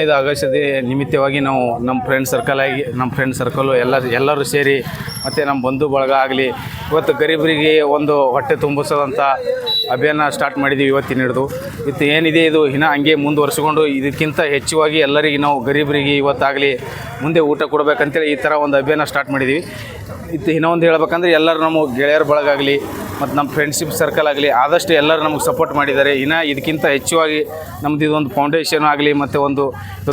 15 August ನಿಮಿತ್ತವಾಗಿ ನಾವು ನಮ್ಮ ಫ್ರೆಂಡ್ ಸರ್ಕಲು ಎಲ್ಲರೂ ಸೇರಿ ಮತ್ತು ನಮ್ಮ ಬಂಧು ಬಳಗ ಆಗಲಿ ಇವತ್ತು ಗರೀಬರಿಗೆ ಒಂದು ಹೊಟ್ಟೆ ತುಂಬಿಸೋದಂಥ ಅಭಿಯಾನ ಸ್ಟಾರ್ಟ್ ಮಾಡಿದ್ದೀವಿ ಇವತ್ತಿನ ಹಿಡಿದು. ಏನಿದೆ ಇದು ಇನ್ನೂ ಹಂಗೆ ಮುಂದುವರ್ಸ್ಕೊಂಡು ಇದಕ್ಕಿಂತ ಹೆಚ್ಚುವಾಗಿ ಎಲ್ಲರಿಗೆ ನಾವು ಗರೀಬರಿಗೆ ಇವತ್ತಾಗಲಿ ಮುಂದೆ ಊಟ ಕೊಡಬೇಕಂತೇಳಿ ಈ ಥರ ಒಂದು ಅಭಿಯಾನ ಸ್ಟಾರ್ಟ್ ಮಾಡಿದ್ದೀವಿ. ಇನ್ನೊಂದು ಹೇಳ್ಬೇಕಂದ್ರೆ ಎಲ್ಲರೂ ನಮ್ಮ ಗೆಳೆಯರ ಬಳಗಾಗಲಿ ಮತ್ತು ನಮ್ಮ ಫ್ರೆಂಡ್ಶಿಪ್ ಸರ್ಕಲ್ ಆಗಲಿ ಆದಷ್ಟು ಎಲ್ಲರೂ ನಮಗೆ ಸಪೋರ್ಟ್ ಮಾಡಿದ್ದಾರೆ. ಇನ್ನು ಇದಕ್ಕಿಂತ ಹೆಚ್ಚುವಾಗಿ ನಮ್ಮದು ಇದೊಂದು ಫೌಂಡೇಶನ್ ಆಗಲಿ ಮತ್ತು ಇದೊಂದು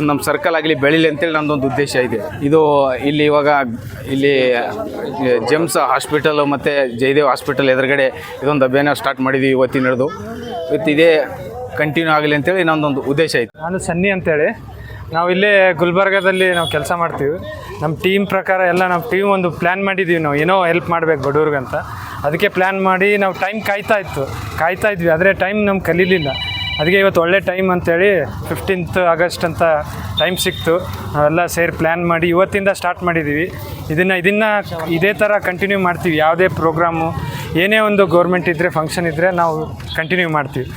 ನಮ್ಮ ಸರ್ಕಲ್ ಆಗಲಿ ಬೆಳೀಲಿ ಅಂತೇಳಿ ನಮ್ಮದೊಂದು ಉದ್ದೇಶ ಇದೆ. ಇಲ್ಲಿ ಜೆಮ್ಸ್ ಹಾಸ್ಪಿಟಲು ಮತ್ತು ಜಯದೇವ್ ಹಾಸ್ಪಿಟಲ್ ಎದುರುಗಡೆ ಇದೊಂದು ಅಭಿಯಾನ ಸ್ಟಾರ್ಟ್ ಮಾಡಿದ್ದೀವಿ ಇವತ್ತಿನ ಹಿಡಿದು. ಇದೇ ಕಂಟಿನ್ಯೂ ಆಗಲಿ ಅಂತೇಳಿ ನಮ್ಮದೊಂದು ಉದ್ದೇಶ ಐತೆ. ನಾನು ಸನ್ನಿ ಅಂತೇಳಿ, ನಾವು ಇಲ್ಲೇ ಗುಲ್ಬರ್ಗದಲ್ಲಿ ನಾವು ಕೆಲಸ ಮಾಡ್ತೀವಿ. ನಮ್ಮ ಟೀಮ್ ಪ್ರಕಾರ ಎಲ್ಲ ನಾವು ಟೀಮ್ ಒಂದು ಪ್ಲ್ಯಾನ್ ಮಾಡಿದ್ದೀವಿ, ನಾವು ಏನೋ ಹೆಲ್ಪ್ ಮಾಡಬೇಕು ಬಡವ್ರಿಗಂತ. ಅದಕ್ಕೆ ಪ್ಲ್ಯಾನ್ ಮಾಡಿ ನಾವು ಟೈಮ್ ಕಾಯ್ತಾ ಇದ್ವಿ, ಆದರೆ ಟೈಮ್ ನಮ್ಗೆ ಕಲೀಲಿಲ್ಲ. ಅದಕ್ಕೆ ಇವತ್ತು ಒಳ್ಳೆ ಟೈಮ್ ಅಂತೇಳಿ 15th ಆಗಸ್ಟ್ ಅಂತ ಟೈಮ್ ಸಿಕ್ತು. ನಾವೆಲ್ಲ ಸೇರಿ ಪ್ಲ್ಯಾನ್ ಮಾಡಿ ಇವತ್ತಿಂದ ಸ್ಟಾರ್ಟ್ ಮಾಡಿದ್ದೀವಿ. ಇದನ್ನು ಇದೇ ಥರ ಕಂಟಿನ್ಯೂ ಮಾಡ್ತೀವಿ. ಯಾವುದೇ ಪ್ರೋಗ್ರಾಮು, ಏನೇ ಒಂದು ಗೌರ್ಮೆಂಟ್ ಇದ್ದರೆ, ಫಂಕ್ಷನ್ ಇದ್ದರೆ ನಾವು ಕಂಟಿನ್ಯೂ ಮಾಡ್ತೀವಿ.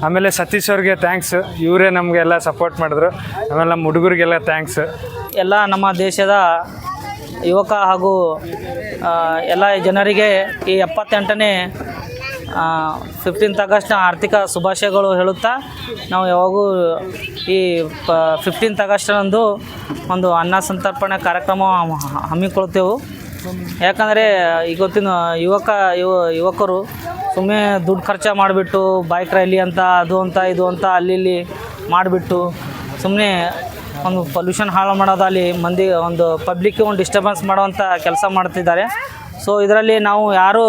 ಆಮೇಲೆ ಸತೀಶ್ ಅವ್ರಿಗೆ ಥ್ಯಾಂಕ್ಸ್, ಇವರೇ ನಮಗೆಲ್ಲ ಸಪೋರ್ಟ್ ಮಾಡಿದ್ರು. ಆಮೇಲೆ ನಮ್ಮ ಹುಡುಗರಿಗೆಲ್ಲ ಥ್ಯಾಂಕ್ಸ್. ಎಲ್ಲ ನಮ್ಮ ದೇಶದ ಯುವಕ ಹಾಗೂ ಎಲ್ಲ ಜನರಿಗೆ ಈ 78ನೇ 15th ಆಗಸ್ಟ್ನ ಆರ್ಥಿಕ ಶುಭಾಶಯಗಳು ಹೇಳುತ್ತಾ, ನಾವು ಯಾವಾಗೂ ಈ 15th ಆಗಸ್ಟ್ನಂದು ಒಂದು ಅನ್ನ ಸಂತರ್ಪಣೆ ಕಾರ್ಯಕ್ರಮ ಹಮ್ಮಿಕೊಳ್ತೇವೆ. ಯಾಕಂದರೆ ಇವತ್ತಿನ ಯುವಕರು ಸುಮ್ಮನೆ ದುಡ್ಡು ಖರ್ಚು ಮಾಡಿಬಿಟ್ಟು ಬೈಕ್ ರ್ಯಾಲಿ ಅಂತ ಇದು ಅಂತ ಅಲ್ಲಿ ಮಾಡಿಬಿಟ್ಟು ಸುಮ್ಮನೆ ಒಂದು ಪೊಲ್ಯೂಷನ್ ಹಾಳು ಮಾಡೋದಲ್ಲಿ ಮಂದಿ ಒಂದು ಪಬ್ಲಿಕ್ಗೆ ಒಂದು ಡಿಸ್ಟರ್ಬೆನ್ಸ್ ಮಾಡುವಂಥ ಕೆಲಸ ಮಾಡ್ತಿದ್ದಾರೆ. ಸೊ ಇದರಲ್ಲಿ ನಾವು ಯಾರು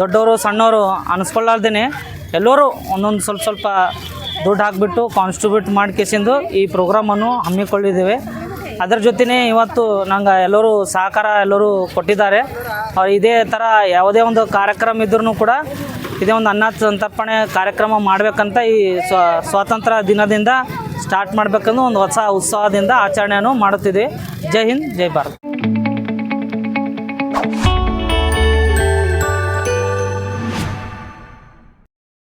ದೊಡ್ಡವರು ಸಣ್ಣವರು ಅನಿಸ್ಕೊಳ್ಳಾರ್ದೇ ಎಲ್ಲರೂ ಒಂದೊಂದು ಸ್ವಲ್ಪ ದುಡ್ಡು ಹಾಕಿಬಿಟ್ಟು ಕಾನ್ಸ್ಟ್ರಿಬ್ಯೂಟ್ ಮಾಡಿ ಕೇಸಿಂದು ಈ ಪ್ರೋಗ್ರಾಮನ್ನು ಹಮ್ಮಿಕೊಂಡಿದ್ದೇವೆ. ಅದರ ಜೊತೆಯೇ ಇವತ್ತು ನಂಗೆ ಎಲ್ಲರೂ ಸಹಕಾರ ಕೊಟ್ಟಿದ್ದಾರೆ. ಇದೇ ಥರ ಯಾವುದೇ ಒಂದು ಕಾರ್ಯಕ್ರಮ ಇದ್ರೂ ಕೂಡ ಇದೇ ಒಂದು ಅನ್ನ ಸಂತರ್ಪಣೆ ಕಾರ್ಯಕ್ರಮ ಮಾಡಬೇಕಂತ ಈ ಸ್ವಾತಂತ್ರ್ಯ ದಿನದಿಂದ ಸ್ಟಾರ್ಟ್ ಮಾಡಬೇಕಂದು ಒಂದು ಹೊಸ ಉತ್ಸಾಹದಿಂದ ಆಚರಣೆಯನ್ನು ಮಾಡುತ್ತಿದೆ. ಜೈ ಹಿಂದ್, ಜೈ ಭಾರತ್.